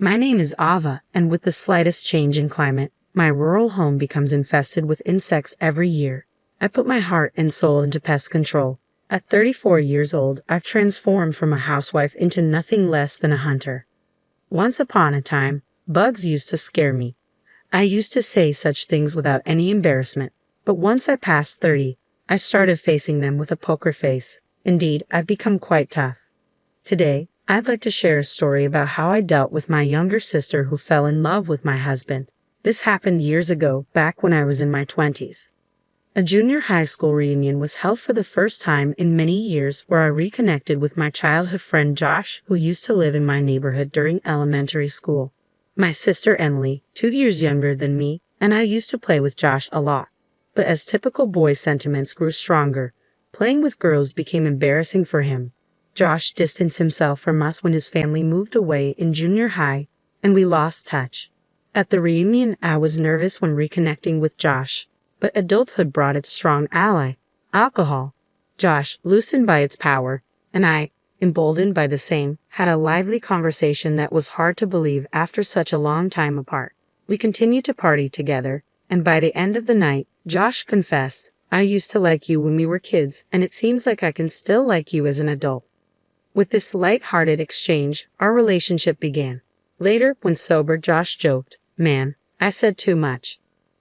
My name is Ava, and with the slightest change in climate, my rural home becomes infested with insects every year. I put my heart and soul into pest control. At 34 years old, I've transformed from a housewife into nothing less than a hunter. Once upon a time, bugs used to scare me. I used to say such things without any embarrassment, but once I passed 30, I started facing them with a poker face. Indeed, I've become quite tough. Today, I'd like to share a story about how I dealt with my younger sister who fell in love with my husband. This happened years ago, back when I was in my 20s. A junior high school reunion was held for the first time in many years, where I reconnected with my childhood friend Josh, who used to live in my neighborhood during elementary school. My sister Emily, 2 years younger than me, and I used to play with Josh a lot. But as typical boy sentiments grew stronger, playing with girls became embarrassing for him. Josh distanced himself from us when his family moved away in junior high, and we lost touch. At the reunion, I was nervous when reconnecting with Josh, but adulthood brought its strong ally, alcohol. Josh, loosened by its power, and I, emboldened by the same, had a lively conversation that was hard to believe after such a long time apart. We continued to party together, and by the end of the night, Josh confessed, "I used to like you when we were kids, and it seems like I can still like you as an adult." With this light-hearted exchange, our relationship began. Later, when sober, Josh joked, "Man, I said too much.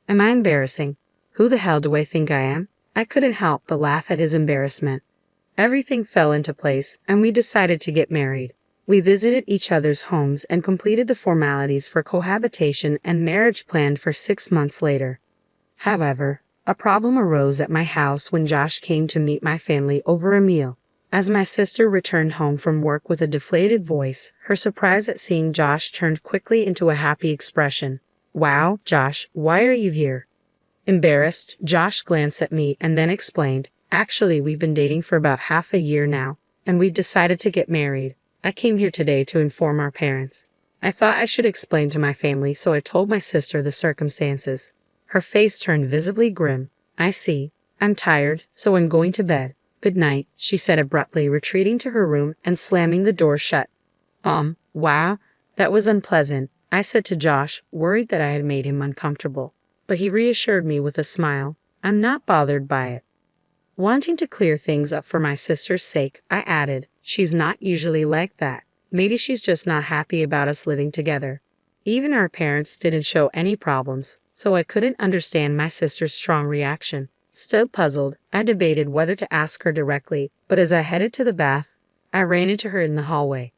Am I embarrassing? Who the hell do I think I am?" I couldn't help but laugh at his embarrassment. Everything fell into place, and we decided to get married. We visited each other's homes and completed the formalities for cohabitation and marriage planned for 6 months later. However, a problem arose at my house when Josh came to meet my family over a meal. As my sister returned home from work with a deflated voice, her surprise at seeing Josh turned quickly into a happy expression. "Wow, Josh, why are you here?" Embarrassed, Josh glanced at me and then explained, "Actually, we've been dating for about half a year now, and we've decided to get married. I came here today to inform our parents." I thought I should explain to my family, so I told my sister the circumstances. Her face turned visibly grim. "I see. I'm tired, so I'm going to bed. Good night," she said abruptly, retreating to her room and slamming the door shut. Wow, that was unpleasant," I said to Josh, worried that I had made him uncomfortable. But he reassured me with a smile. "I'm not bothered by it." Wanting to clear things up for my sister's sake, I added, "She's not usually like that. Maybe she's just not happy about us living together." Even our parents didn't show any problems, so I couldn't understand my sister's strong reaction. Still puzzled, I debated whether to ask her directly, but as I headed to the bath, I ran into her in the hallway.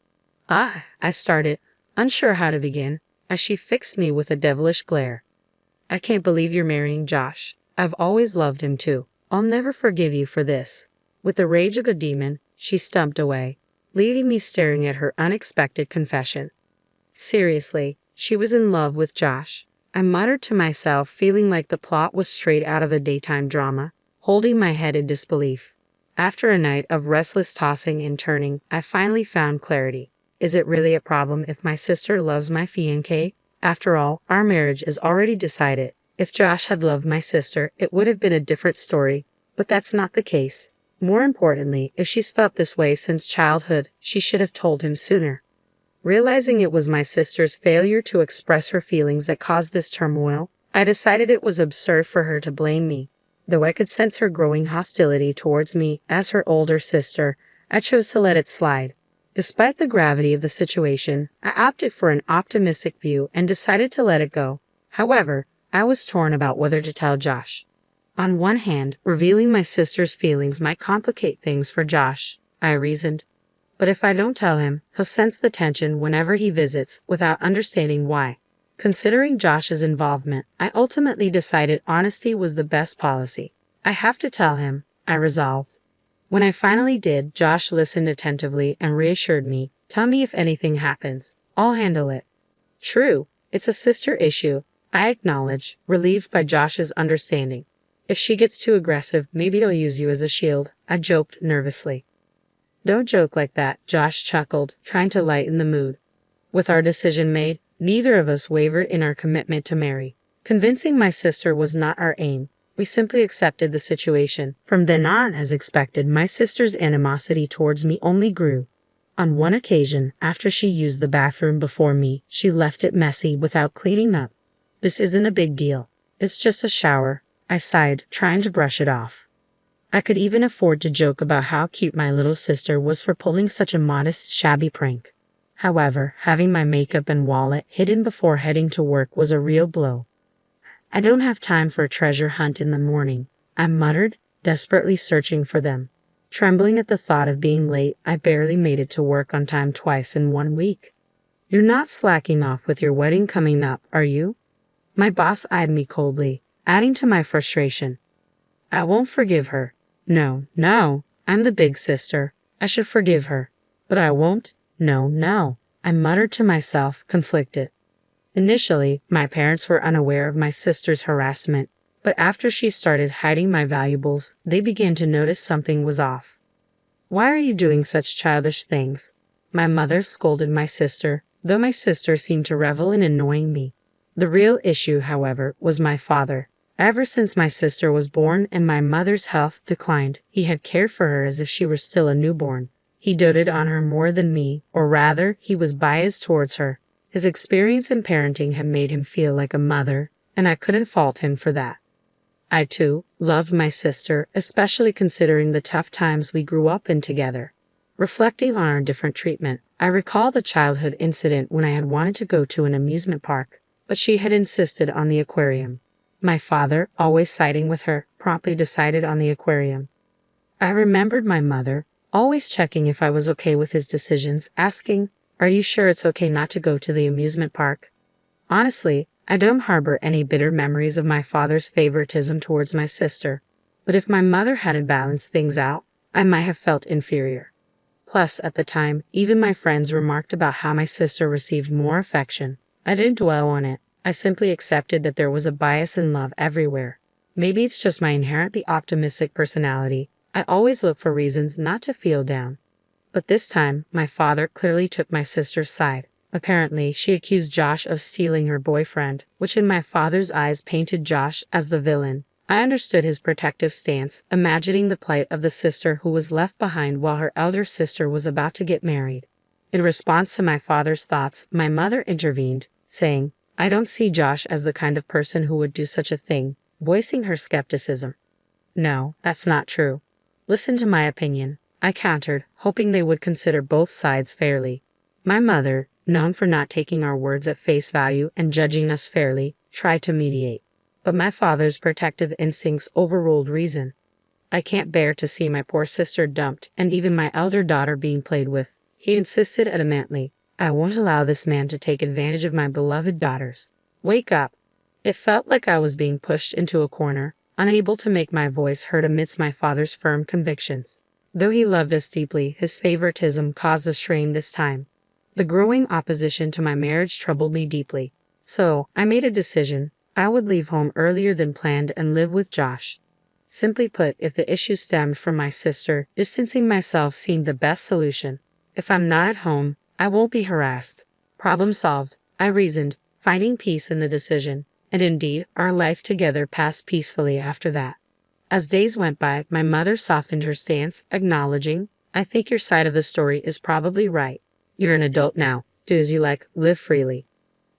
I started, unsure how to begin, as she fixed me with a devilish glare. "I can't believe you're marrying Josh. I've always loved him too. I'll never forgive you for this." With the rage of a demon, she stumped away, leaving me staring at her unexpected confession. Seriously, she was in love with Josh. I muttered to myself, feeling like the plot was straight out of a daytime drama, holding my head in disbelief. After a night of restless tossing and turning, I finally found clarity. Is it really a problem if my sister loves my fiancé? After all, our marriage is already decided. If Josh had loved my sister, it would have been a different story, but that's not the case. More importantly, if she's felt this way since childhood, she should have told him sooner. Realizing it was my sister's failure to express her feelings that caused this turmoil, I decided it was absurd for her to blame me. Though I could sense her growing hostility towards me as her older sister, I chose to let it slide. Despite the gravity of the situation, I opted for an optimistic view and decided to let it go. However, I was torn about whether to tell Josh. On one hand, revealing my sister's feelings might complicate things for Josh, I reasoned. But if I don't tell him, he'll sense the tension whenever he visits without understanding why. Considering Josh's involvement, I ultimately decided honesty was the best policy. I have to tell him, I resolved. When I finally did, Josh listened attentively and reassured me, "Tell me if anything happens. I'll handle it." "True, it's a sister issue," I acknowledged, relieved by Josh's understanding. "If she gets too aggressive, maybe he'll use you as a shield," I joked nervously. "Don't joke like that," Josh chuckled, trying to lighten the mood. With our decision made, neither of us wavered in our commitment to marry. Convincing my sister was not our aim. We simply accepted the situation. From then on, as expected, my sister's animosity towards me only grew. On one occasion, after she used the bathroom before me, she left it messy without cleaning up. This isn't a big deal. It's just a shower, I sighed, trying to brush it off. I could even afford to joke about how cute my little sister was for pulling such a modest, shabby prank. However, having my makeup and wallet hidden before heading to work was a real blow. I don't have time for a treasure hunt in the morning, I muttered, desperately searching for them. Trembling at the thought of being late, I barely made it to work on time twice in 1 week. You're not slacking off with your wedding coming up, are you? My boss eyed me coldly, adding to my frustration. I won't forgive her. No, I'm the big sister. I should forgive her. But I won't. No, I muttered to myself, conflicted. Initially, my parents were unaware of my sister's harassment, but after she started hiding my valuables, they began to notice something was off. Why are you doing such childish things? My mother scolded my sister, though my sister seemed to revel in annoying me. The real issue, however, was my father. Ever since my sister was born and my mother's health declined, he had cared for her as if she were still a newborn. He doted on her more than me, or rather, he was biased towards her. His experience in parenting had made him feel like a mother, and I couldn't fault him for that. I, too, loved my sister, especially considering the tough times we grew up in together. Reflecting on our different treatment, I recall the childhood incident when I had wanted to go to an amusement park, but she had insisted on the aquarium. My father, always siding with her, promptly decided on the aquarium. I remembered my mother, always checking if I was okay with his decisions, asking, "Are you sure it's okay not to go to the amusement park?" Honestly, I don't harbor any bitter memories of my father's favoritism towards my sister, but if my mother hadn't balanced things out, I might have felt inferior. Plus, at the time, even my friends remarked about how my sister received more affection. I didn't dwell on it. I simply accepted that there was a bias in love everywhere. Maybe it's just my inherently optimistic personality. I always look for reasons not to feel down. But this time, my father clearly took my sister's side. Apparently, she accused Josh of stealing her boyfriend, which in my father's eyes painted Josh as the villain. I understood his protective stance, imagining the plight of the sister who was left behind while her elder sister was about to get married. In response to my father's thoughts, my mother intervened, saying, "I don't see Josh as the kind of person who would do such a thing," voicing her skepticism. "No, that's not true. Listen to my opinion," I countered, hoping they would consider both sides fairly. My mother, known for not taking our words at face value and judging us fairly, tried to mediate. But my father's protective instincts overruled reason. "I can't bear to see my poor sister dumped and even my elder daughter being played with," he insisted adamantly. "I won't allow this man to take advantage of my beloved daughters. Wake up." It felt like I was being pushed into a corner, unable to make my voice heard amidst my father's firm convictions. Though he loved us deeply, his favoritism caused a strain this time. The growing opposition to my marriage troubled me deeply. So, I made a decision. I would leave home earlier than planned and live with Josh. Simply put, if the issue stemmed from my sister, distancing myself seemed the best solution. If I'm not at home, I won't be harassed. Problem solved, I reasoned, finding peace in the decision. And indeed, our life together passed peacefully after that. As days went by, my mother softened her stance, acknowledging, "I think your side of the story is probably right. You're an adult now. Do as you like, live freely."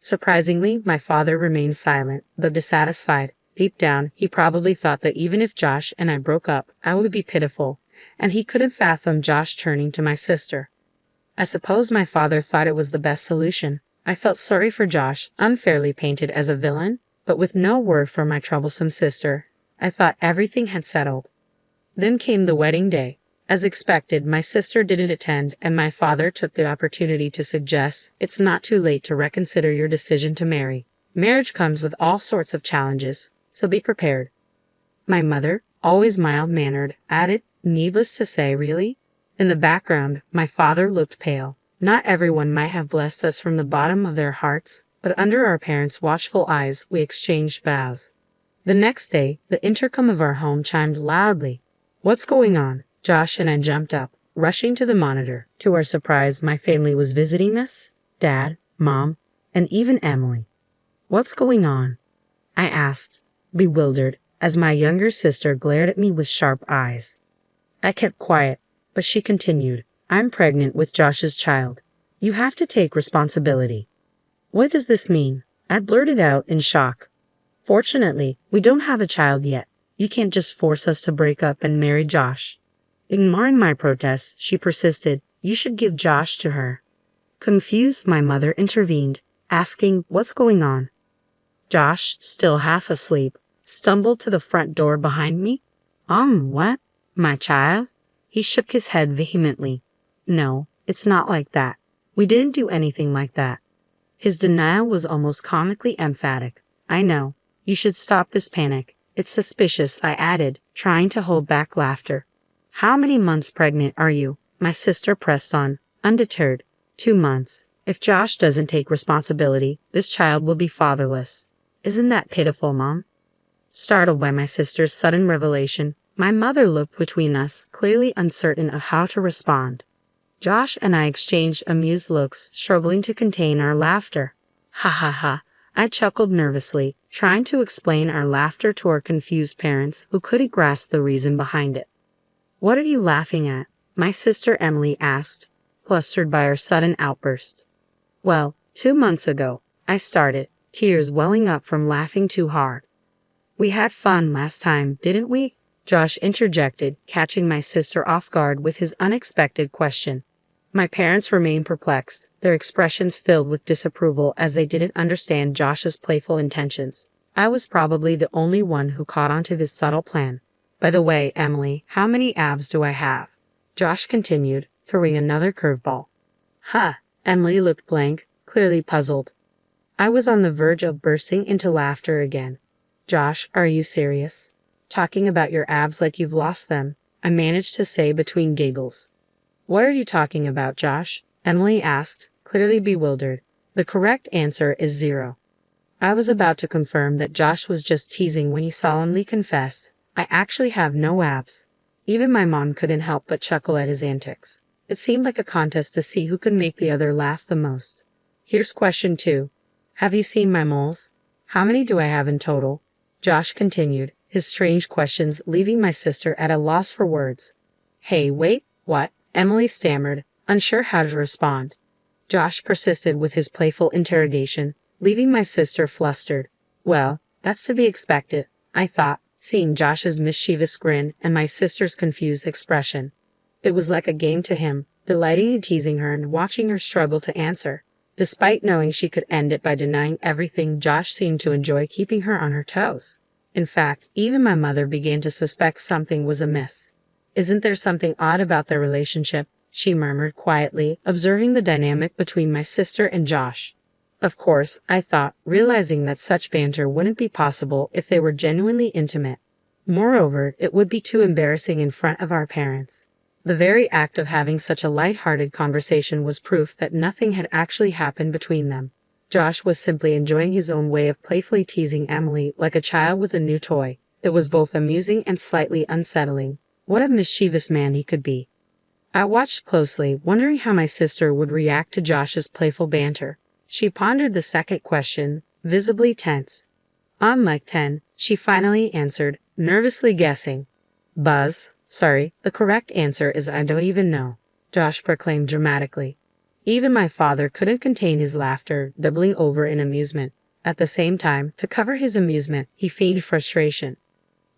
Surprisingly, my father remained silent, though dissatisfied. Deep down, he probably thought that even if Josh and I broke up, I would be pitiful, and he couldn't fathom Josh turning to my sister. I suppose my father thought it was the best solution. I felt sorry for Josh, unfairly painted as a villain, but with no word from my troublesome sister. I thought everything had settled. Then came the wedding day. As expected, my sister didn't attend, and my father took the opportunity to suggest, "It's not too late to reconsider your decision to marry. Marriage comes with all sorts of challenges, so be prepared." My mother, always mild-mannered, added, "Needless to say, really?" In the background, my father looked pale. Not everyone might have blessed us from the bottom of their hearts, but under our parents' watchful eyes, we exchanged vows. The next day, the intercom of our home chimed loudly. "What's going on?" Josh and I jumped up, rushing to the monitor. To our surprise, my family was visiting us, Dad, Mom, and even Emily. "What's going on?" I asked, bewildered, as my younger sister glared at me with sharp eyes. I kept quiet, but she continued, I'm pregnant with Josh's child. You have to take responsibility. What does this mean? I blurted out in shock. Fortunately, we don't have a child yet. You can't just force us to break up and marry Josh. Ignoring my protests, she persisted, you should give Josh to her. Confused, my mother intervened, asking, what's going on? Josh, still half asleep, stumbled to the front door behind me. What? My child? He shook his head vehemently. No, it's not like that. We didn't do anything like that. His denial was almost comically emphatic. I know. You should stop this panic. It's suspicious, I added, trying to hold back laughter. How many months pregnant are you? My sister pressed on, undeterred. 2 months. If Josh doesn't take responsibility, this child will be fatherless. Isn't that pitiful, Mom? Startled by my sister's sudden revelation, my mother looked between us, clearly uncertain of how to respond. Josh and I exchanged amused looks, struggling to contain our laughter. Ha ha ha, I chuckled nervously, trying to explain our laughter to our confused parents who couldn't grasp the reason behind it. What are you laughing at? My sister Emily asked, flustered by our sudden outburst. Well, 2 months ago, I started, tears welling up from laughing too hard. We had fun last time, didn't we? Josh interjected, catching my sister off guard with his unexpected question. My parents remained perplexed, their expressions filled with disapproval as they didn't understand Josh's playful intentions. I was probably the only one who caught on to his subtle plan. By the way, Emily, how many abs do I have? Josh continued, throwing another curveball. Ha! Emily looked blank, clearly puzzled. I was on the verge of bursting into laughter again. Josh, are you serious? Talking about your abs like you've lost them, I managed to say between giggles. What are you talking about, Josh? Emily asked, clearly bewildered. The correct answer is 0. I was about to confirm that Josh was just teasing when he solemnly confessed, I actually have no abs. Even my mom couldn't help but chuckle at his antics. It seemed like a contest to see who could make the other laugh the most. Here's question 2. Have you seen my moles? How many do I have in total? Josh continued, his strange questions leaving my sister at a loss for words. Hey, wait, what? Emily stammered, unsure how to respond. Josh persisted with his playful interrogation, leaving my sister flustered. Well, that's to be expected, I thought, seeing Josh's mischievous grin and my sister's confused expression. It was like a game to him, delighting in teasing her and watching her struggle to answer. Despite knowing she could end it by denying everything, Josh seemed to enjoy keeping her on her toes. In fact, even my mother began to suspect something was amiss. Isn't there something odd about their relationship? She murmured quietly, observing the dynamic between my sister and Josh. Of course, I thought, realizing that such banter wouldn't be possible if they were genuinely intimate. Moreover, it would be too embarrassing in front of our parents. The very act of having such a light-hearted conversation was proof that nothing had actually happened between them. Josh was simply enjoying his own way of playfully teasing Emily like a child with a new toy. It was both amusing and slightly unsettling. What a mischievous man he could be. I watched closely, wondering how my sister would react to Josh's playful banter. She pondered the second question, visibly tense. On like 10, she finally answered, nervously guessing. Buzz. Sorry, the correct answer is I don't even know, Josh proclaimed dramatically. Even my father couldn't contain his laughter, doubling over in amusement. At the same time, to cover his amusement, he feigned frustration.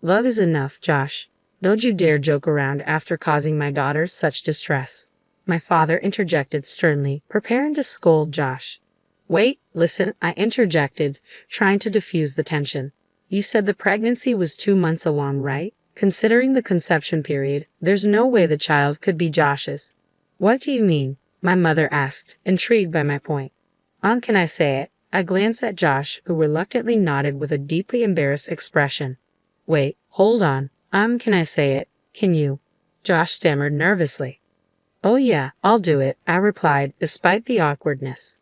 Love is enough, Josh. Don't you dare joke around after causing my daughter such distress. My father interjected sternly, preparing to scold Josh. Wait, listen, I interjected, trying to diffuse the tension. You said the pregnancy was 2 months along, right? Considering the conception period, there's no way the child could be Josh's. What do you mean? My mother asked, intrigued by my point. Can I say it? I glanced at Josh, who reluctantly nodded with a deeply embarrassed expression. Wait, hold on. Can I say it? Can you? Josh stammered nervously. Oh yeah, I'll do it, I replied, despite the awkwardness.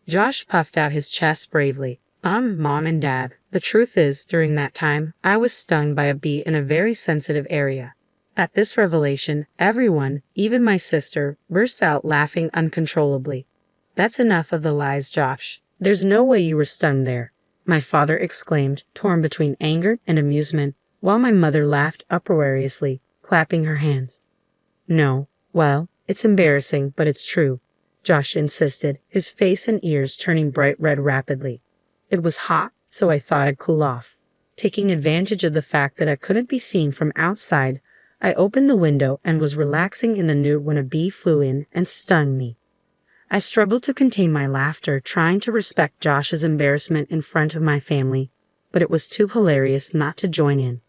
Josh puffed out his chest bravely. Mom and Dad, the truth is, during that time, I was stung by a bee in a very sensitive area. At this revelation, everyone, even my sister, burst out laughing uncontrollably. That's enough of the lies, Josh. There's no way you were stung there, my father exclaimed, torn between anger and amusement, while my mother laughed uproariously, clapping her hands. No, well, It's embarrassing, but it's true, Josh insisted, his face and ears turning bright red rapidly. It was hot, so I thought I'd cool off. Taking advantage of the fact that I couldn't be seen from outside, I opened the window and was relaxing in the nude when a bee flew in and stung me. I struggled to contain my laughter, trying to respect Josh's embarrassment in front of my family, but it was too hilarious not to join in.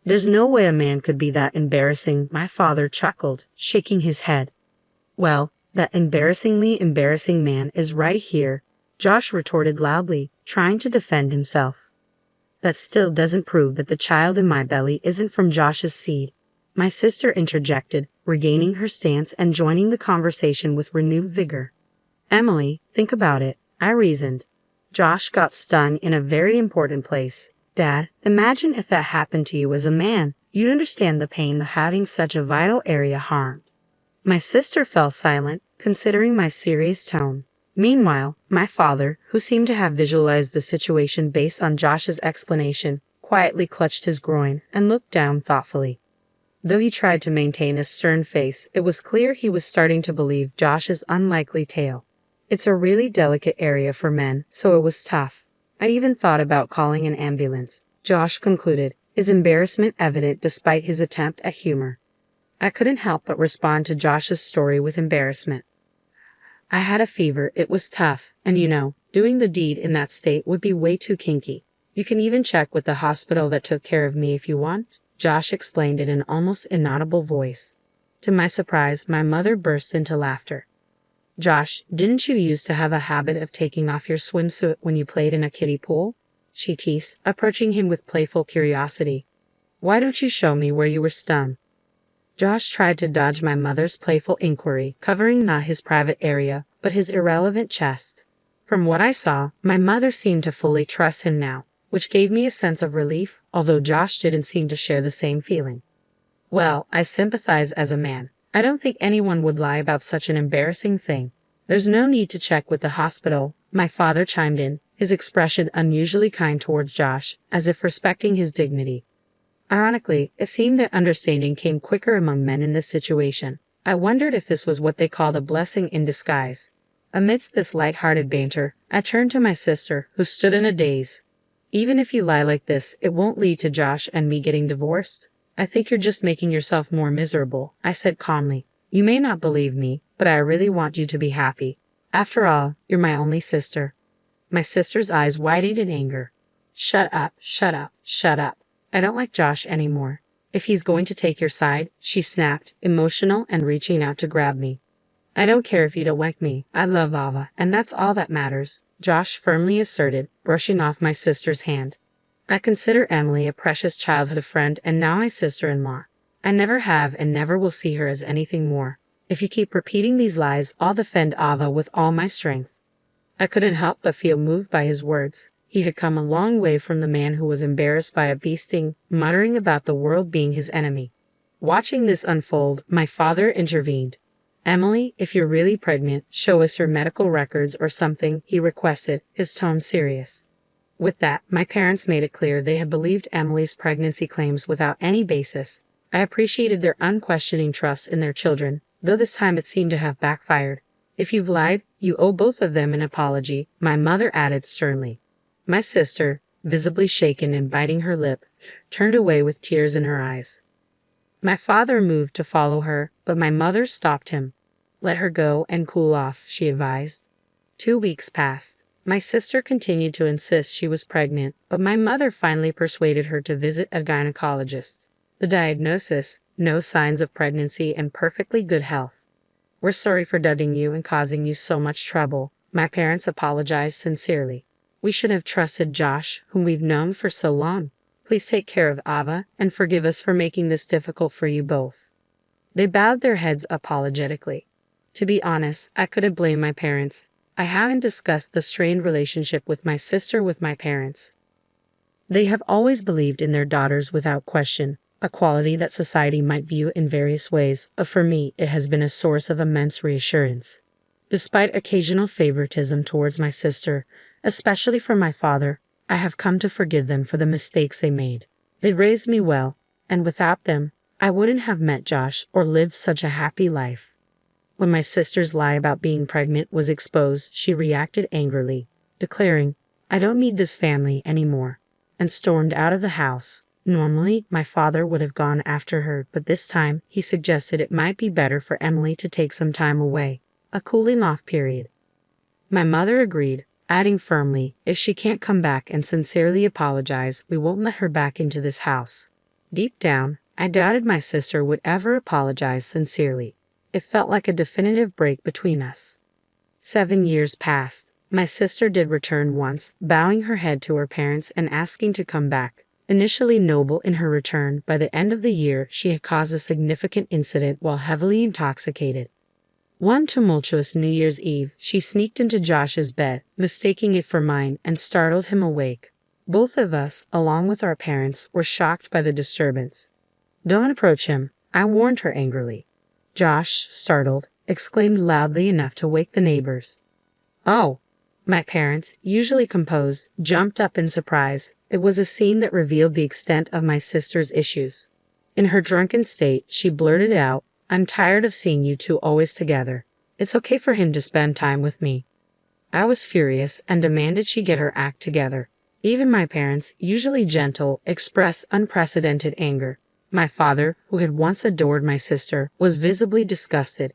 There's no way a man could be that embarrassing, my father chuckled, shaking his head. Well, that embarrassingly embarrassing man is right here, Josh retorted loudly, trying to defend himself. That still doesn't prove that the child in my belly isn't from Josh's seed, my sister interjected, regaining her stance and joining the conversation with renewed vigor. Emily, think about it, I reasoned. Josh got stung in a very important place. Dad, imagine if that happened to you as a man. You'd understand the pain of having such a vital area harmed. My sister fell silent, considering my serious tone. Meanwhile, my father, who seemed to have visualized the situation based on Josh's explanation, quietly clutched his groin and looked down thoughtfully. Though he tried to maintain a stern face, it was clear he was starting to believe Josh's unlikely tale. It's a really delicate area for men, so it was tough. I even thought about calling an ambulance, Josh concluded, his embarrassment evident despite his attempt at humor. I couldn't help but respond to Josh's story with embarrassment. I had a fever, it was tough, and doing the deed in that state would be way too kinky. You can even check with the hospital that took care of me if you want, Josh explained in an almost inaudible voice. To my surprise, my mother burst into laughter. Josh, didn't you used to have a habit of taking off your swimsuit when you played in a kiddie pool? She teased, approaching him with playful curiosity. Why don't you show me where you were stung? Josh tried to dodge my mother's playful inquiry, covering not his private area, but his irrelevant chest. From what I saw, my mother seemed to fully trust him now, which gave me a sense of relief, although Josh didn't seem to share the same feeling. Well, I sympathize as a man. I don't think anyone would lie about such an embarrassing thing. There's no need to check with the hospital, my father chimed in, his expression unusually kind towards Josh, as if respecting his dignity. Ironically, it seemed that understanding came quicker among men in this situation. I wondered if this was what they called a blessing in disguise. Amidst this light-hearted banter, I turned to my sister, who stood in a daze. Even if you lie like this, it won't lead to Josh and me getting divorced. I think you're just making yourself more miserable, I said calmly. You may not believe me, but I really want you to be happy. After all, you're my only sister. My sister's eyes widened in anger. Shut up, shut up, shut up. I don't like Josh anymore. If he's going to take your side, she snapped, emotional and reaching out to grab me. I don't care if you don't like me. I love Ava, and that's all that matters, Josh firmly asserted, brushing off my sister's hand. I consider Emily a precious childhood friend and now my sister-in-law. I never have and never will see her as anything more. If you keep repeating these lies, I'll defend Ava with all my strength. I couldn't help but feel moved by his words. He had come a long way from the man who was embarrassed by a bee sting, muttering about the world being his enemy. Watching this unfold, my father intervened. Emily, if you're really pregnant, show us your medical records or something, he requested, his tone serious. With that, my parents made it clear they had believed Emily's pregnancy claims without any basis. I appreciated their unquestioning trust in their children, though this time it seemed to have backfired. If you've lied, you owe both of them an apology, my mother added sternly. My sister, visibly shaken and biting her lip, turned away with tears in her eyes. My father moved to follow her, but my mother stopped him. Let her go and cool off, she advised. 2 weeks passed. My sister continued to insist she was pregnant, but my mother finally persuaded her to visit a gynecologist. The diagnosis, no signs of pregnancy and perfectly good health. We're sorry for dudding you and causing you so much trouble, my parents apologized sincerely. We should have trusted Josh, whom we've known for so long. Please take care of Ava and forgive us for making this difficult for you both. They bowed their heads apologetically. To be honest, I couldn't blame my parents. I haven't discussed the strained relationship with my sister with my parents. They have always believed in their daughters without question, a quality that society might view in various ways, but for me it has been a source of immense reassurance. Despite occasional favoritism towards my sister, especially from my father, I have come to forgive them for the mistakes they made. They raised me well, and without them, I wouldn't have met Josh or lived such a happy life. When my sister's lie about being pregnant was exposed, she reacted angrily, declaring, "I don't need this family anymore," and stormed out of the house. Normally, my father would have gone after her, but this time he suggested it might be better for Emily to take some time away, a cooling off period. My mother agreed, adding firmly, "If she can't come back and sincerely apologize, we won't let her back into this house." Deep down, I doubted my sister would ever apologize sincerely. It felt like a definitive break between us. 7 years passed. My sister did return once, bowing her head to her parents and asking to come back. Initially noble in her return, by the end of the year she had caused a significant incident while heavily intoxicated. One tumultuous New Year's Eve, she sneaked into Josh's bed, mistaking it for mine, and startled him awake. Both of us, along with our parents, were shocked by the disturbance. "Don't approach him," I warned her angrily. Josh, startled, exclaimed loudly enough to wake the neighbors. "Oh!" My parents, usually composed, jumped up in surprise. It was a scene that revealed the extent of my sister's issues. In her drunken state, she blurted out, "I'm tired of seeing you two always together. It's okay for him to spend time with me." I was furious and demanded she get her act together. Even my parents, usually gentle, expressed unprecedented anger. My father, who had once adored my sister, was visibly disgusted.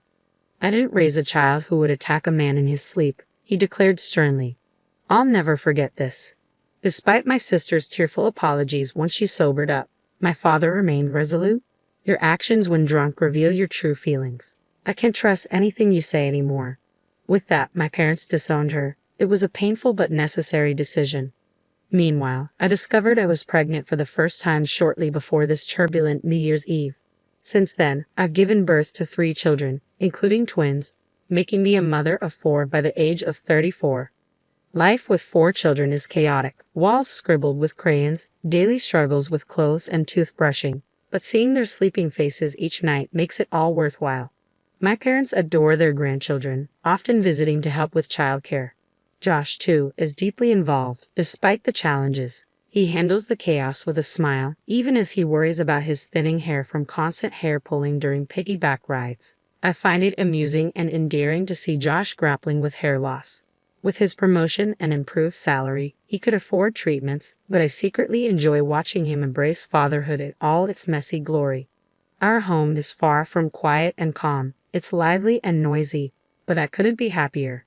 "I didn't raise a child who would attack a man in his sleep," he declared sternly. "I'll never forget this." Despite my sister's tearful apologies once she sobered up, my father remained resolute. "Your actions when drunk reveal your true feelings. I can't trust anything you say anymore." With that, my parents disowned her. It was a painful but necessary decision. Meanwhile, I discovered I was pregnant for the first time shortly before this turbulent New Year's Eve. Since then, I've given birth to 3 children, including twins, making me a mother of 4 by the age of 34. Life with 4 children is chaotic, walls scribbled with crayons, daily struggles with clothes and toothbrushing, but seeing their sleeping faces each night makes it all worthwhile. My parents adore their grandchildren, often visiting to help with childcare. Josh, too, is deeply involved, despite the challenges. He handles the chaos with a smile, even as he worries about his thinning hair from constant hair pulling during piggyback rides. I find it amusing and endearing to see Josh grappling with hair loss. With his promotion and improved salary, he could afford treatments, but I secretly enjoy watching him embrace fatherhood in all its messy glory. Our home is far from quiet and calm. It's lively and noisy, but I couldn't be happier.